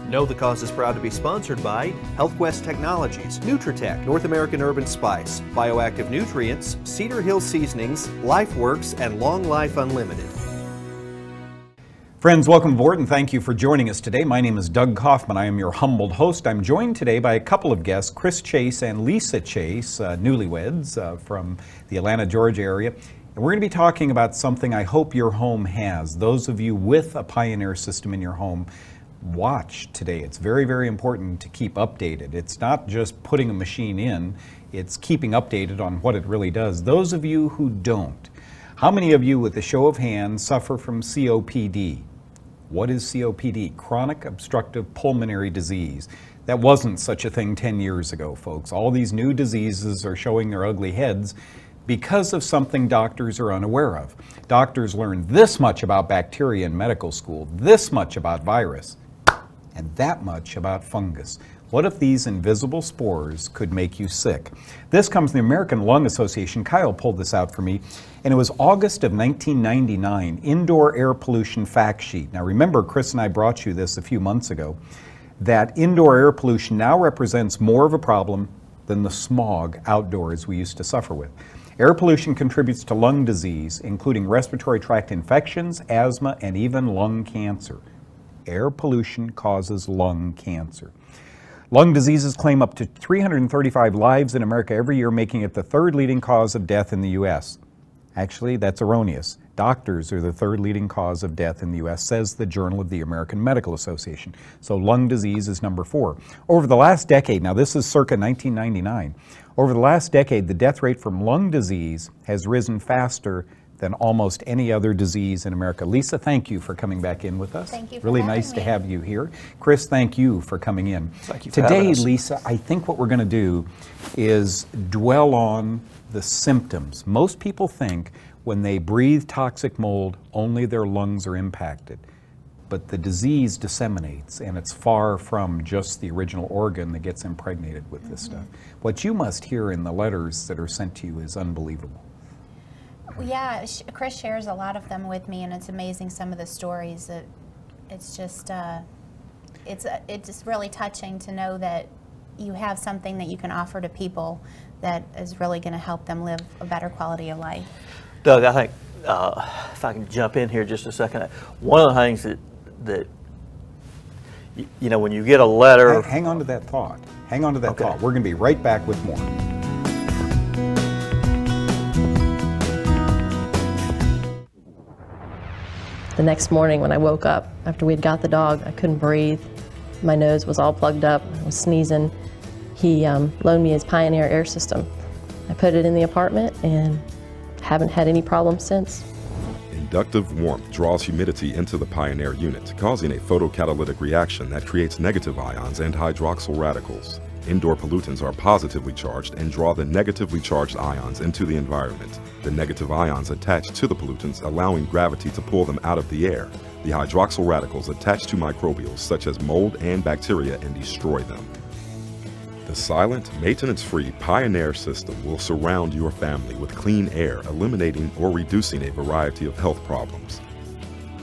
Know the Cause is proud to be sponsored by HealthQuest Technologies, Nutritech, North American Urban Spice, Bioactive Nutrients, Cedar Hill Seasonings, LifeWorks, and Long Life Unlimited. Friends, welcome aboard and thank you for joining us today. My name is Doug Kaufmann. I am your humbled host. I'm joined today by a couple of guests, Chris Chase and Lisa Chase, newlyweds from the Atlanta, Georgia area. And we're going to be talking about something I hope your home has. Those of you with a Pioneer system in your home, watch today. It's very, very important to keep updated. It's not just putting a machine in, it's keeping updated on what it really does. Those of you who don't, how many of you with a show of hands suffer from COPD? What is COPD? Chronic obstructive pulmonary disease. That wasn't such a thing 10 years ago, folks. All these new diseases are showing their ugly heads because of something doctors are unaware of. Doctors learned this much about bacteria in medical school, this much about virus, and that much about fungus. What if these invisible spores could make you sick? This comes from the American Lung Association. Kyle pulled this out for me, and it was August of 1999, Indoor Air Pollution Fact Sheet. Now remember, Chris and I brought you this a few months ago, that indoor air pollution now represents more of a problem than the smog outdoors we used to suffer with. Air pollution contributes to lung disease, including respiratory tract infections, asthma, and even lung cancer. Air pollution causes lung cancer. Lung diseases claim up to 335 lives in America every year, making it the third leading cause of death in the U.S. Actually, that's erroneous. Doctors are the third leading cause of death in the U.S., says the Journal of the American Medical Association. So lung disease is number 4. Over the last decade, now this is circa 1999, over the last decade, the death rate from lung disease has risen faster than almost any other disease in America. Lisa, thank you for coming back in with us. Thank you for Really having nice to me. have you here. Chris, thank you for coming in. Thank you for having Today, us. Lisa, I think what we're going to do is dwell on the symptoms. Most people think when they breathe toxic mold, only their lungs are impacted. But the disease disseminates, and it's far from just the original organ that gets impregnated with this stuff. What you must hear in the letters that are sent to you is unbelievable. Yeah, Chris shares a lot of them with me, and it's amazing some of the stories. It's just really touching to know that you have something that you can offer to people that is really going to help them live a better quality of life. Doug, I think if I can jump in here just a second, one of the things that you know, when you get a letter, Hang on to that thought. Hang on to that Okay. thought. We're going to be right back with more. The next morning when I woke up, after we had got the dog, I couldn't breathe. My nose was all plugged up, I was sneezing. He loaned me his Pioneer air system. I put it in the apartment and haven't had any problems since. Inductive warmth draws humidity into the Pioneer unit, causing a photocatalytic reaction that creates negative ions and hydroxyl radicals. Indoor pollutants are positively charged and draw the negatively charged ions into the environment. The negative ions attach to the pollutants, allowing gravity to pull them out of the air. The hydroxyl radicals attach to microbials such as mold and bacteria and destroy them. The silent, maintenance-free Pioneer system will surround your family with clean air, eliminating or reducing a variety of health problems.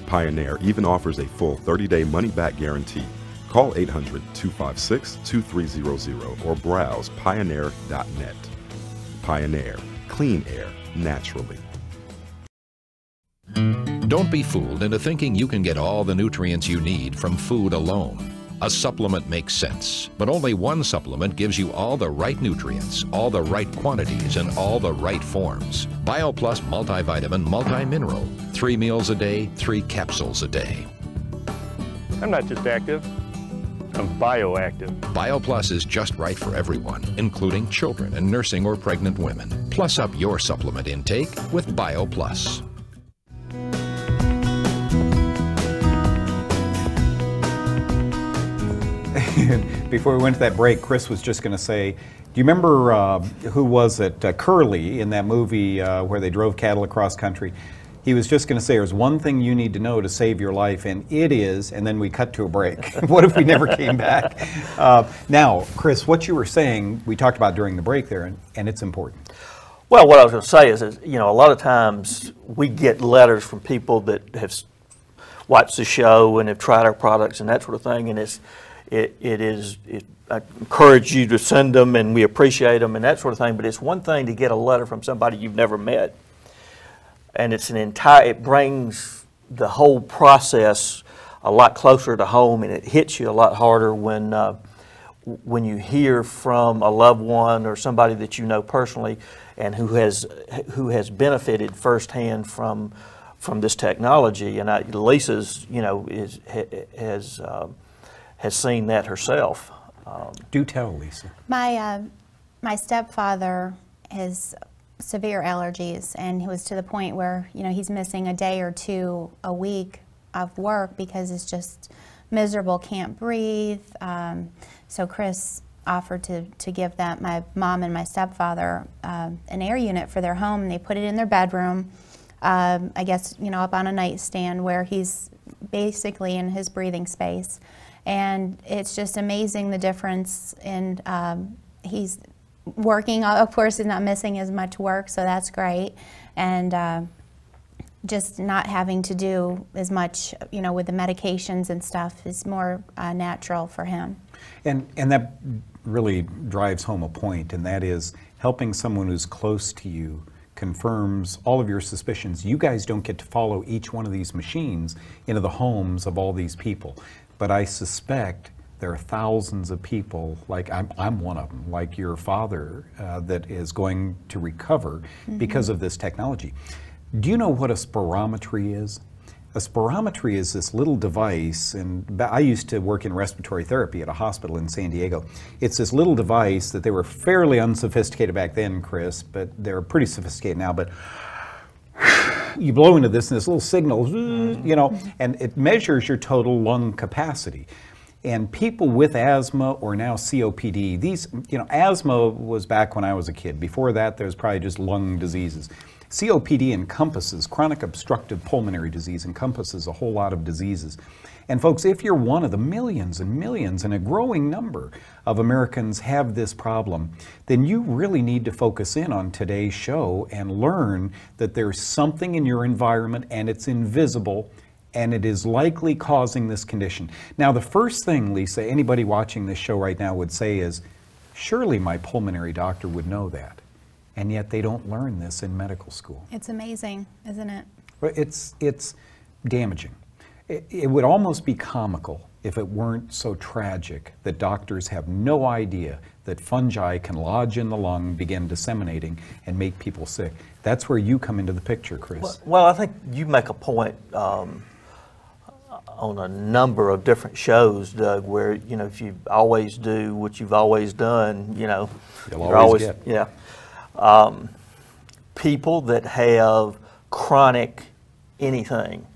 Pioneer even offers a full 30-day money-back guarantee. Call 800-256-2300 or browse pioneer.net. Pioneer, clean air naturally. Don't be fooled into thinking you can get all the nutrients you need from food alone. A supplement makes sense, but only one supplement gives you all the right nutrients, all the right quantities, and all the right forms. BioPlus Multivitamin Multimineral. 3 meals a day, 3 capsules a day. I'm not just active, I'm bioactive. BioPlus is just right for everyone, including children and nursing or pregnant women. Plus up your supplement intake with BioPlus. Before we went to that break, Chris was just going to say, do you remember, who was it, Curly in that movie where they drove cattle across country? He was just going to say, there's one thing you need to know to save your life, and it is, and then we cut to a break. What if we never came back? Now, Chris, what you were saying, we talked about during the break there, and it's important. well, what I was going to say is, you know, a lot of times we get letters from people that have watched the show and have tried our products and that sort of thing. And I encourage you to send them, and we appreciate them and that sort of thing. But it's one thing to get a letter from somebody you've never met, and it brings the whole process a lot closer to home, and it hits you a lot harder when you hear from a loved one or somebody that you know personally, and who has benefited firsthand from this technology. And Lisa's, has seen that herself. Do tell, Lisa. My stepfather has severe allergies, and he was to the point where he's missing a day or two a week of work because it's just miserable, can't breathe. So Chris offered to give my mom and my stepfather an air unit for their home, and they put it in their bedroom. I guess up on a nightstand where he's basically in his breathing space. And it's just amazing the difference in, he's working, of course he's not missing as much work, so that's great. And just not having to do as much, with the medications and stuff is more natural for him. And that really drives home a point, and that is helping someone who's close to you confirms all of your suspicions. You guys don't get to follow each one of these machines into the homes of all these people. But I suspect there are thousands of people, like I'm one of them, like your father, that is going to recover because of this technology. Do you know what a spirometry is? A spirometry is this little device, and I used to work in respiratory therapy at a hospital in San Diego. It's this little device that they were fairly unsophisticated back then, Chris, but they're pretty sophisticated now. But you blow into this and this little signal, and it measures your total lung capacity. And people with asthma or now COPD, these, asthma was back when I was a kid. Before that, there was probably just lung diseases. COPD encompasses, chronic obstructive pulmonary disease encompasses a whole lot of diseases. And folks, if you're one of the millions and millions, and a growing number of Americans have this problem, then you really need to focus in on today's show and learn that there's something in your environment and it's invisible and it is likely causing this condition. Now, the first thing, Lisa, anybody watching this show right now would say is, surely my pulmonary doctor would know that. And yet they don't learn this in medical school. It's amazing, isn't it? Well, it's damaging. It would almost be comical if it weren't so tragic that doctors have no idea that fungi can lodge in the lung, begin disseminating, and make people sick. That's where you come into the picture, Chris. Well, I think you make a point on a number of different shows, Doug, where, if you always do what you've always done, You'll you're always get. Yeah. People that have chronic anything.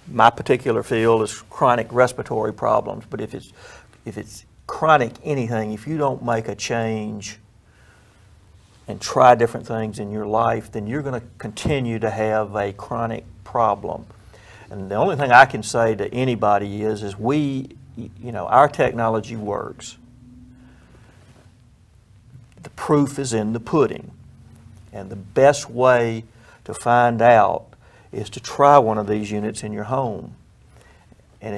My particular field is chronic respiratory problems, but if it's chronic anything, if you don't make a change and try different things in your life, then you're going to continue to have a chronic problem. And the only thing I can say to anybody is our technology works. The proof is in the pudding. And the best way to find out is to try one of these units in your home. And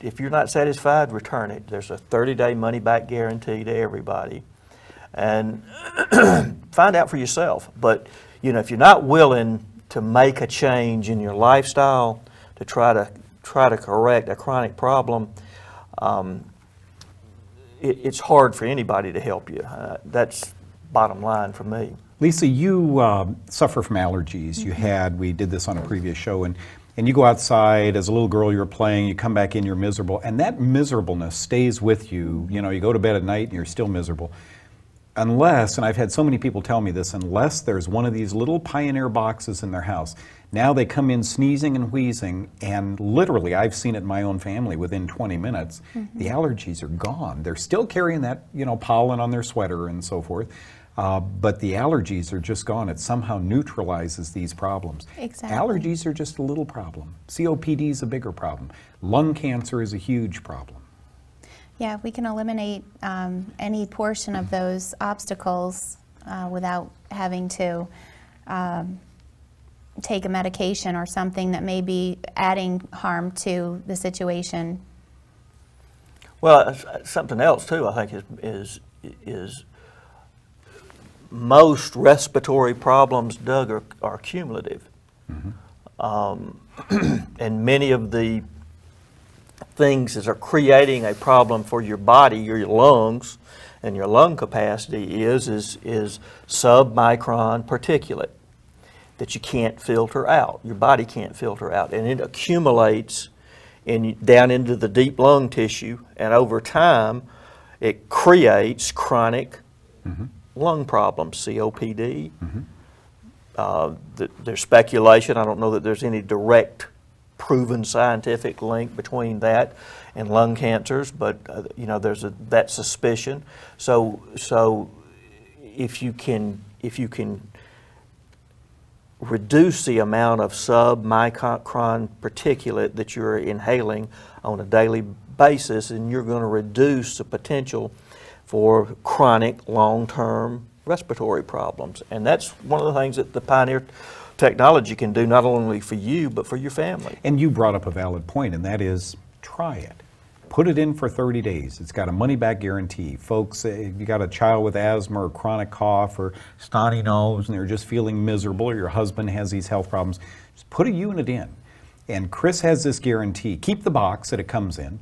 if you're not satisfied, return it. There's a 30-day money-back guarantee to everybody. And find out for yourself. But if you're not willing to make a change in your lifestyle to try to correct a chronic problem, it's hard for anybody to help you. That's bottom line for me. Lisa, you suffer from allergies. We did this on a previous show, and you go outside as a little girl, you're playing, you come back in, you're miserable, and that miserableness stays with you. You go to bed at night and you're still miserable. Unless, and I've had so many people tell me this, unless there's one of these little Pioneer boxes in their house. Now they come in sneezing and wheezing, and literally, I've seen it in my own family within 20 minutes, the allergies are gone. They're still carrying that, pollen on their sweater and so forth. But the allergies are just gone. It somehow neutralizes these problems. Exactly. Allergies are just a little problem. COPD is a bigger problem. Lung cancer is a huge problem. Yeah, if we can eliminate any portion of those obstacles without having to, take a medication or something that may be adding harm to the situation. Well, something else too, I think, is most respiratory problems, Doug, are cumulative. And many of the things that are creating a problem for your body, your lungs, and your lung capacity is submicron particulate that you can't filter out. Your body can't filter out, and it accumulates down into the deep lung tissue, and over time, it creates chronic lung problems, COPD. There's speculation. I don't know that there's any direct proven scientific link between that and lung cancers, but you know, there's that suspicion. So if you can reduce the amount of submicron particulate that you're inhaling on a daily basis, and you're going to reduce the potential for chronic long-term respiratory problems. And that's one of the things that the Pioneer technology can do, not only for you, but for your family. And you brought up a valid point, and that is try it. Put it in for 30 days. It's got a money-back guarantee. Folks, if you got a child with asthma or chronic cough or snotty nose and they're just feeling miserable, or your husband has these health problems, just put a unit in. And Chris has this guarantee. Keep the box that it comes in.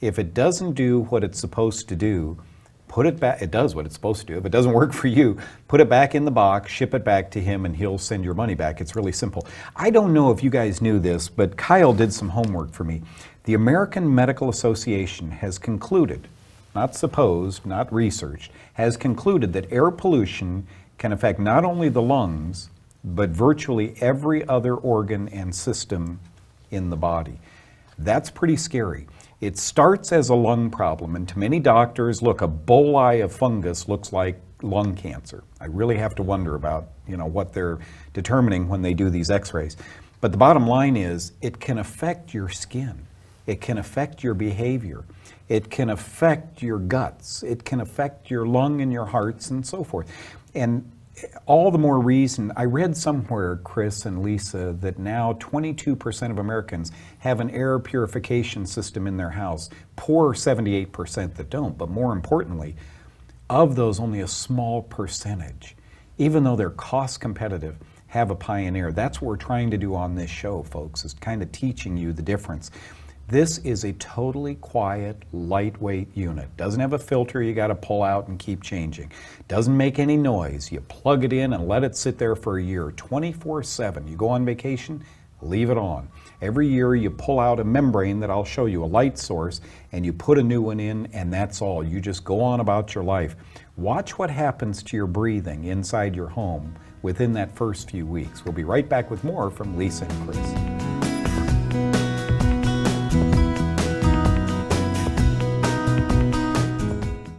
If it doesn't do what it's supposed to do, put it back. It does what it's supposed to do. If it doesn't work for you, put it back in the box, ship it back to him, and he'll send your money back. It's really simple. I don't know if you guys knew this, but Kyle did some homework for me. The American Medical Association has concluded, not supposed, not researched, has concluded that air pollution can affect not only the lungs, but virtually every other organ and system in the body. That's pretty scary. It starts as a lung problem, and to many doctors, look, a boli of fungus looks like lung cancer. I really have to wonder about, you know, what they're determining when they do these x-rays. But the bottom line is, it can affect your skin. It can affect your behavior. It can affect your guts. It can affect your lung and your hearts and so forth. And all the more reason, I read somewhere, Chris and Lisa, that now 22% of Americans have an air purification system in their house. Poor 78% that don't, but more importantly, of those, only a small percentage, even though they're cost competitive, have a Pioneer. That's what we're trying to do on this show, folks, is kind of teaching you the difference. This is a totally quiet, lightweight unit. Doesn't have a filter you got to pull out and keep changing. Doesn't make any noise. You plug it in and let it sit there for a year, 24/7. You go on vacation, leave it on. Every year you pull out a membrane that I'll show you, a light source, and you put a new one in, and that's all. You just go on about your life. Watch what happens to your breathing inside your home within that first few weeks. We'll be right back with more from Lisa and Chris.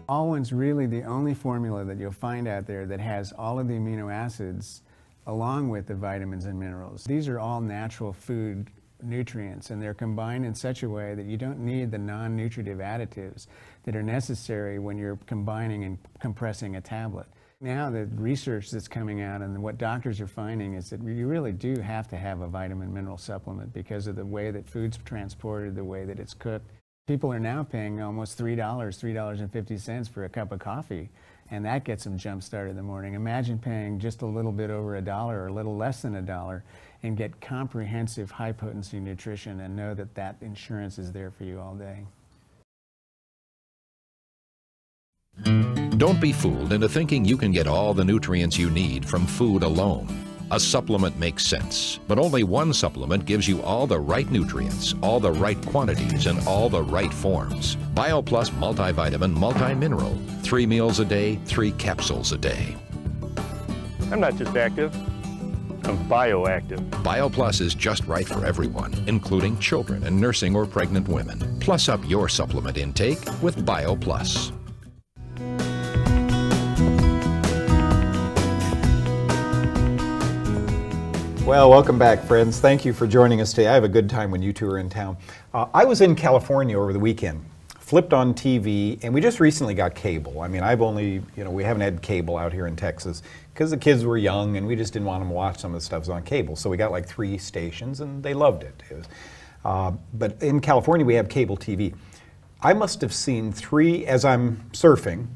Alwyn's really the only formula that you'll find out there that has all of the amino acids along with the vitamins and minerals. These are all natural food nutrients, and they're combined in such a way that you don't need the non-nutritive additives that are necessary when you're combining and compressing a tablet. Now the research that's coming out and what doctors are finding is that you really do have to have a vitamin mineral supplement because of the way that food's transported, the way that it's cooked. People are now paying almost $3.50 for a cup of coffee, and that gets them jump-started in the morning. Imagine paying just a little bit over $1 or a little less than $1 and get comprehensive high-potency nutrition and know that that insurance is there for you all day. Don't be fooled into thinking you can get all the nutrients you need from food alone. A supplement makes sense, but only one supplement gives you all the right nutrients, all the right quantities, and all the right forms. BioPlus Multivitamin Multimineral. 3 meals a day, 3 capsules a day. I'm not just active, I'm bioactive. BioPlus is just right for everyone, including children and nursing or pregnant women. Plus up your supplement intake with BioPlus. Well, welcome back, friends. Thank you for joining us today. I have a good time when you two are in town. I was in California over the weekend. flipped on TV, and we just recently got cable. I mean, I've only, we haven't had cable out here in Texas because the kids were young and we just didn't want them to watch some of the stuff on cable. So we got like 3 stations and they loved it. But in California, we have cable TV. I must have seen 3, as I'm surfing,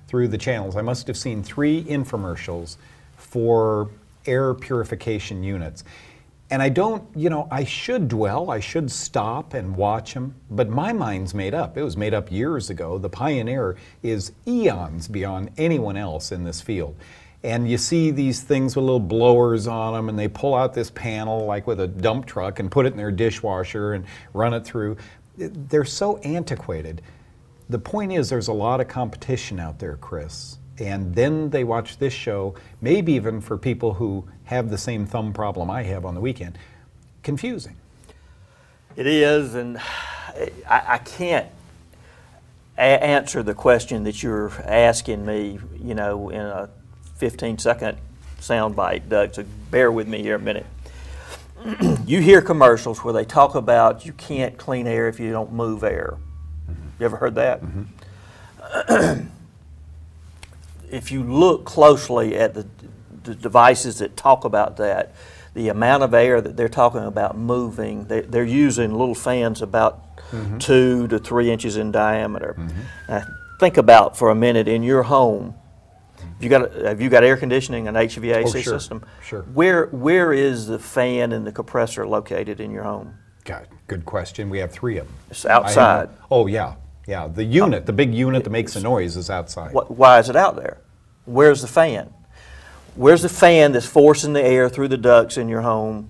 through the channels, I must have seen 3 infomercials for air purification units. And I don't, I should dwell, I should stop and watch them, but my mind's made up. It was made up years ago. The Pioneer is eons beyond anyone else in this field. And you see these things with little blowers on them, and they pull out this panel like with a dump truck and put it in their dishwasher and run it through. They're so antiquated. The point is there's a lot of competition out there, Chris. And then they watch this show, maybe even for people who have the same thumb problem I have on the weekend. Confusing. It is, and I can't answer the question that you're asking me, in a 15-second soundbite, Doug, so bear with me here a minute. You hear commercials where they talk about you can't clean air if you don't move air. You ever heard that? If you look closely at the devices that talk about that, the amount of air that they're talking about moving, they're using little fans about 2 to 3 inches in diameter. Now, think about for a minute in your home. Have you got air conditioning, an HVAC system? Sure. Where is the fan and the compressor located in your home? God, good question. We have 3 of them. It's outside. Oh yeah. Yeah, the unit, the big unit that makes the noise is outside. Why is it out there? Where's the fan? Where's the fan that's forcing the air through the ducts in your home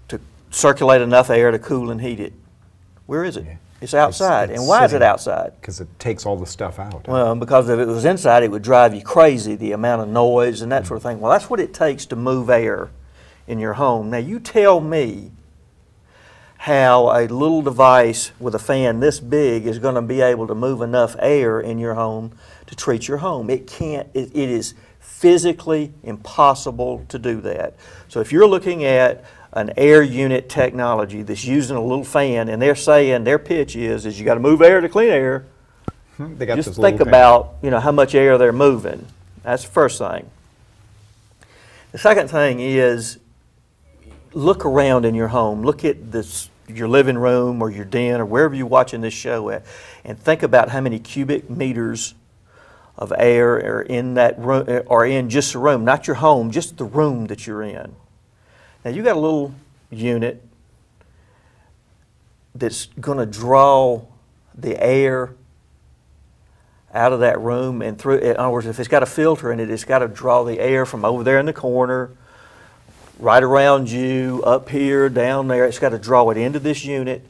to circulate enough air to cool and heat it? Where is it? It's outside. And why is it outside? Because it takes all the stuff out. Well, because if it was inside, it would drive you crazy, the amount of noise and that sort of thing. Well, that's what it takes to move air in your home. Now, you tell me how a little device with a fan this big is going to be able to move enough air in your home to treat your home. It can't. It is physically impossible to do that. So if you're looking at an air unit technology that's using a little fan, and they're saying their pitch is you got to move air to clean air, they got just think about how much air they're moving. That's the first thing. The second thing is look around in your home. Look at your living room or your den or wherever you're watching this show at, and think about how many cubic meters of air are in that room, or in just the room, not your home, just the room that you're in. Now you got a little unit that's going to draw the air out of that room and through. In other words, if it's got a filter in it, it's got to draw the air from over there in the corner, right around you, up here, down there. It's got to draw it into this unit,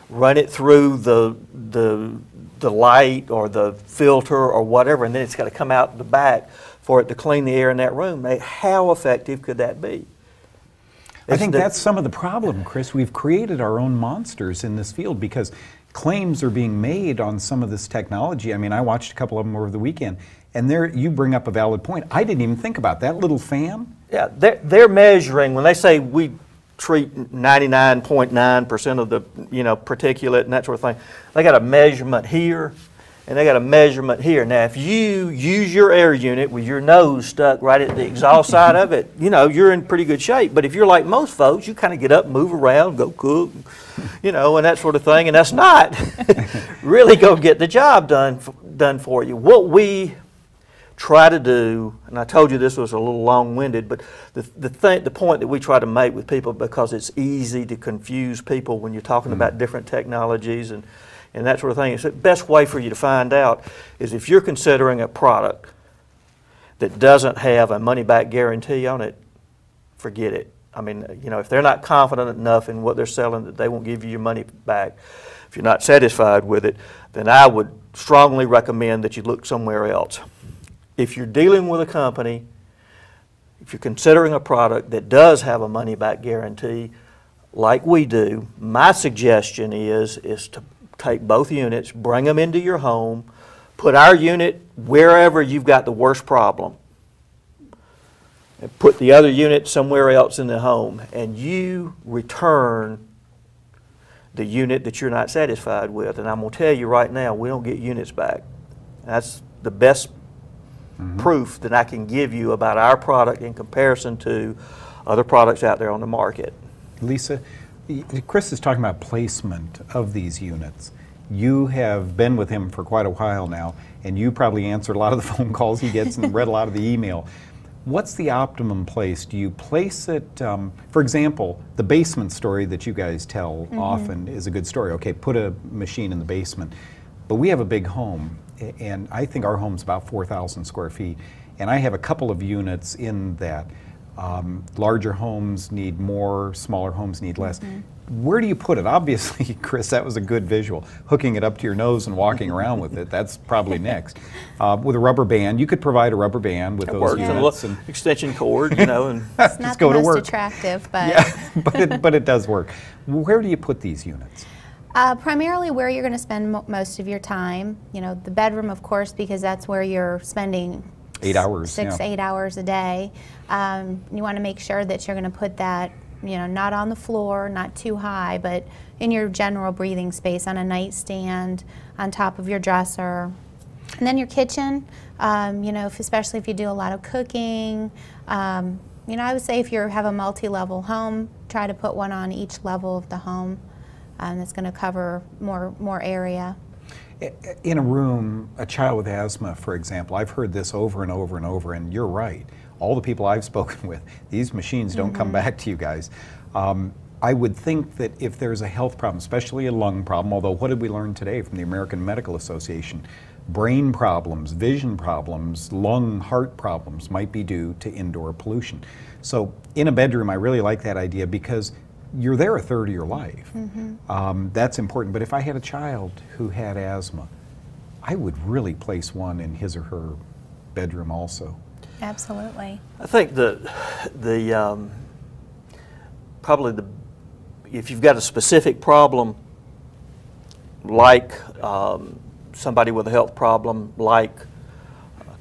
run it through the light or the filter or whatever, and then it's got to come out the back for it to clean the air in that room. Now, how effective could that be? I think that's some of the problem, Chris. We've created our own monsters in this field because claims are being made on some of this technology. I mean, I watched a couple of them over the weekend, and you bring up a valid point. I didn't even think about that little fan. Yeah, they're measuring, when they say we treat 99.9% of the particulate and that sort of thing, they got a measurement here and they got a measurement here. Now, if you use your air unit with your nose stuck right at the exhaust side of it, you're in pretty good shape. But if you're like most folks, you kind of get up, move around, go cook, and that sort of thing, and that's not really going to get the job done for you. What we try to do, and I told you this was a little long-winded, but the point that we try to make with people, because it's easy to confuse people when you're talking about different technologies and that sort of thing, is the best way for you to find out is if you're considering a product that doesn't have a money-back guarantee on it, forget it. I mean, if they're not confident enough in what they're selling that they won't give you your money back, if you're not satisfied with it, then I would strongly recommend that you look somewhere else. If you're dealing with a company, if you're considering a product that does have a money-back guarantee, like we do, my suggestion is to take both units, bring them into your home, put our unit wherever you've got the worst problem, and put the other unit somewhere else in the home, and you return the unit that you're not satisfied with. And I'm going to tell you right now, we don't get units back. That's the best proof that I can give you about our product in comparison to other products out there on the market. Lisa, Chris is talking about placement of these units. You have been with him for quite a while now, and you probably answered a lot of the phone calls he gets and read a lot of the email. What's the optimum place? Do you place it, for example, the basement story that you guys tell often is a good story. Okay, put a machine in the basement. But we have a big home, and I think our home's about 4,000 square feet, and I have a couple of units in that. Larger homes need more, smaller homes need less. Where do you put it? Obviously, Chris, that was a good visual. Hooking it up to your nose and walking around with it, that's probably next. With a rubber band, you could provide a rubber band with those units. And extension cord, you know. And it's not the most attractive, but... Yeah, but it does work. Where do you put these units? Primarily where you're going to spend most of your time. You know, the bedroom, of course, because that's where you're spending 8 hours, 8 hours a day. You want to make sure that you're going to put that, you know, not on the floor, not too high, but in your general breathing space, on a nightstand, on top of your dresser. And then your kitchen, you know, especially if you do a lot of cooking. You know, I would say if you have a multi-level home, try to put one on each level of the home. That's going to cover more area. In a room, a child with asthma, for example, I've heard this over and over and over, and you're right. All the people I've spoken with, these machines don't come back to you guys. I would think that if there's a health problem, especially a lung problem, although what did we learn today from the American Medical Association? Brain problems, vision problems, lung, heart problems might be due to indoor pollution. So in a bedroom, I really like that idea because you're there a third of your life. That's important. But if I had a child who had asthma, I would really place one in his or her bedroom also. Absolutely. I think if you've got a specific problem, like somebody with a health problem, like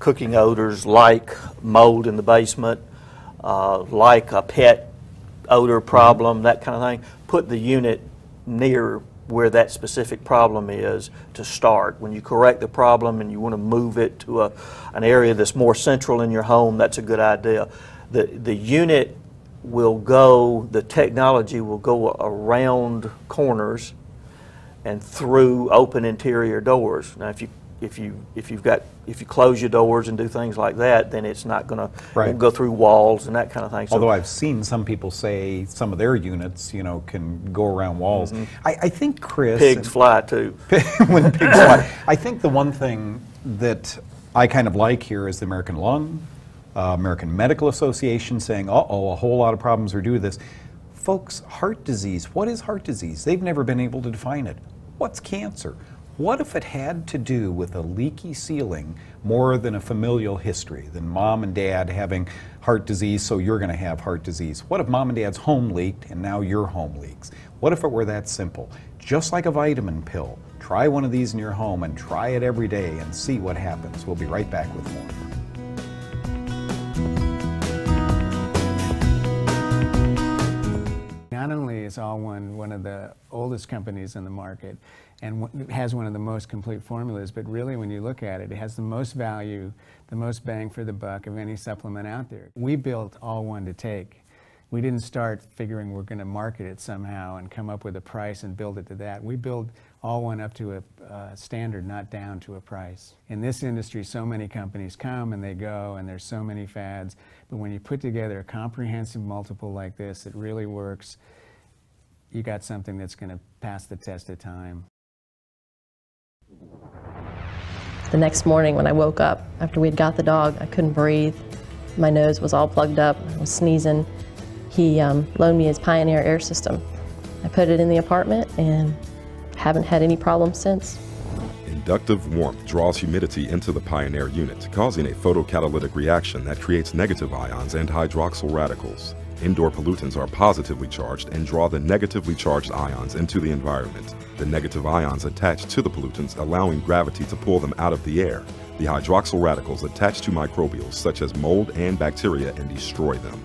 cooking odors, like mold in the basement, like a pet odor problem, that kind of thing, put the unit near where that specific problem is to start. When you correct the problem and you want to move it to an area that's more central in your home, that's a good idea. The unit will go, the technology will go around corners and through open interior doors. Now, if you close your doors and do things like that, then it's not going to go through walls and that kind of thing. So, although I've seen some people say some of their units, you know, can go around walls. I think, Chris, pigs fly too. When pigs fly, I think the one thing that I kind of like here is the American Lung, American Medical Association saying, "Uh-oh, a whole lot of problems are due to this." Folks, heart disease. What is heart disease? They've never been able to define it. What's cancer? What if it had to do with a leaky ceiling more than a familial history, than mom and dad having heart disease, so you're going to have heart disease? What if mom and dad's home leaked and now your home leaks? What if it were that simple? Just like a vitamin pill, try one of these in your home and try it every day and see what happens. We'll be right back with more. Not only is All one of the oldest companies in the market and has one of the most complete formulas, but really when you look at it, it has the most value, the most bang for the buck of any supplement out there. We built All One to take. We didn't start figuring we're going to market it somehow and come up with a price and build it to that. We build All One up to a standard, not down to a price. In this industry, so many companies come and they go, and there's so many fads. But when you put together a comprehensive multiple like this that really works, you got something that's going to pass the test of time. The next morning when I woke up, after we'd got the dog, I couldn't breathe. My nose was all plugged up, I was sneezing. He loaned me his Pioneer air system. I put it in the apartment and haven't had any problems since. Inductive warmth draws humidity into the Pioneer unit, causing a photocatalytic reaction that creates negative ions and hydroxyl radicals. Indoor pollutants are positively charged and draw the negatively charged ions into the environment. The negative ions attach to the pollutants, allowing gravity to pull them out of the air. The hydroxyl radicals attach to microbials such as mold and bacteria and destroy them.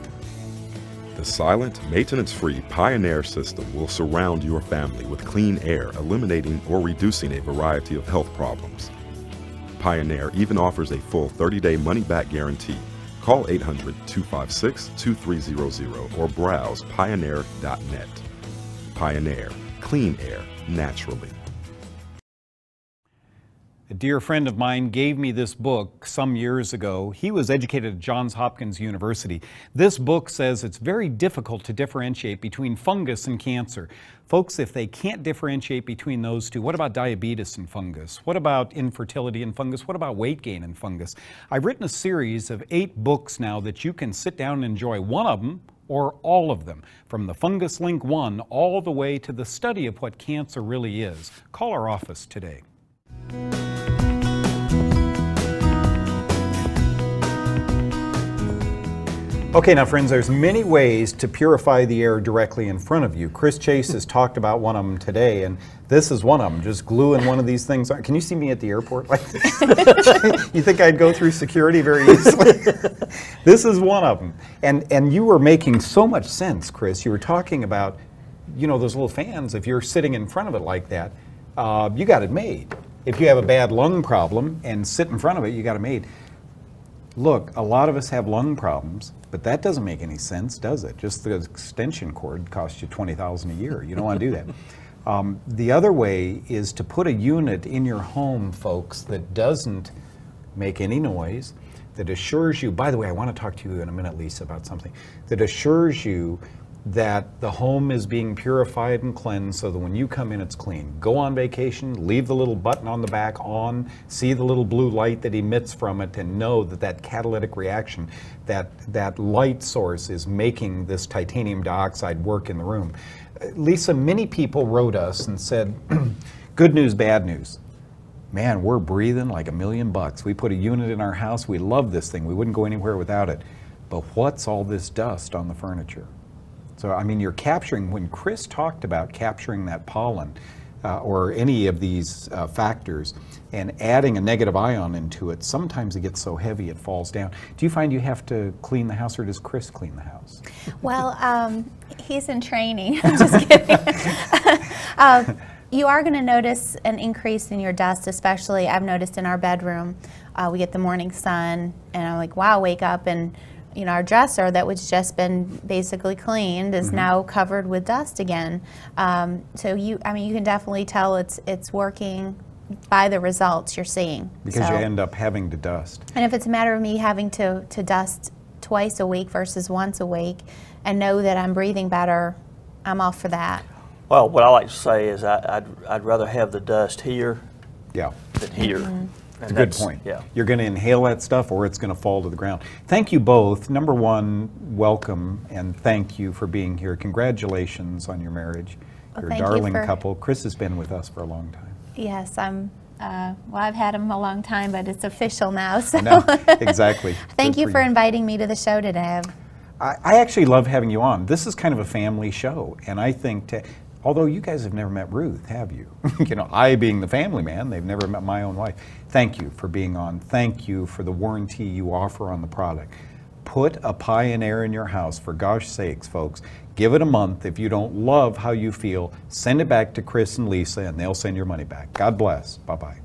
The silent, maintenance-free Pionair system will surround your family with clean air, eliminating or reducing a variety of health problems. Pionair even offers a full 30-day money-back guarantee. Call 800-256-2300 or browse pioneer.net. Pioneer, clean air naturally. A dear friend of mine gave me this book some years ago. He was educated at Johns Hopkins University. This book says it's very difficult to differentiate between fungus and cancer. Folks, if they can't differentiate between those two, what about diabetes and fungus? What about infertility and fungus? What about weight gain and fungus? I've written a series of 8 books now that you can sit down and enjoy, one of them or all of them, from the Fungus Link 1 all the way to the study of what cancer really is. Call our office today. Okay, now friends, there's many ways to purify the air directly in front of you. Chris Chase has talked about one of them today, and this is one of them, just gluing one of these things on. Can you see me at the airport like this? You think I'd go through security very easily? This is one of them. And you were making so much sense, Chris. You were talking about, you know, those little fans, if you're sitting in front of it like that, you got it made. If you have a bad lung problem and sit in front of it, you got it made. Look, a lot of us have lung problems, but that doesn't make any sense, does it? Just the extension cord costs you $20,000 a year. You don't want to do that. The other way is to put a unit in your home, folks, that doesn't make any noise, that assures you, by the way, I want to talk to you in a minute, Lisa, about something, that assures you that the home is being purified and cleansed so that when you come in, it's clean. Go on vacation, leave the little button on the back on, see the little blue light that emits from it, and know that that catalytic reaction, that light source is making this titanium dioxide work in the room. Lisa, many people wrote us and said, good news, bad news. Man, we're breathing like $1 million. We put a unit in our house. We love this thing. We wouldn't go anywhere without it. But what's all this dust on the furniture? So, I mean, you're capturing, when Chris talked about capturing that pollen or any of these factors and adding a negative ion into it, sometimes it gets so heavy it falls down. Do you find you have to clean the house, or does Chris clean the house? Well, he's in training. I'm just kidding. You are going to notice an increase in your dust, especially I've noticed in our bedroom. We get the morning sun, and I'm like, wow, wake up, and you know, our dresser that was just been basically cleaned is now covered with dust again. So you can definitely tell it's working by the results you're seeing. Because you end up having to dust. And if it's a matter of me having to dust twice a week versus once a week and know that I'm breathing better, I'm all for that. Well, what I like to say is I'd rather have the dust here than here. It's a good point. Yeah. You're going to inhale that stuff, or it's going to fall to the ground. Thank you both. Number one, welcome, and thank you for being here. Congratulations on your marriage. Well, You're a darling couple. Chris has been with us for a long time. Yes, well, I've had him a long time, but it's official now. So. No, exactly. Thank you for inviting me to the show today. I actually love having you on. This is kind of a family show, and I think, although you guys have never met Ruth, have you? You know, I being the family man, they've never met my own wife. Thank you for being on. Thank you for the warranty you offer on the product. Put a Pionair in your house, for gosh sakes, folks. Give it a month. If you don't love how you feel, send it back to Chris and Lisa, and they'll send your money back. God bless. Bye-bye.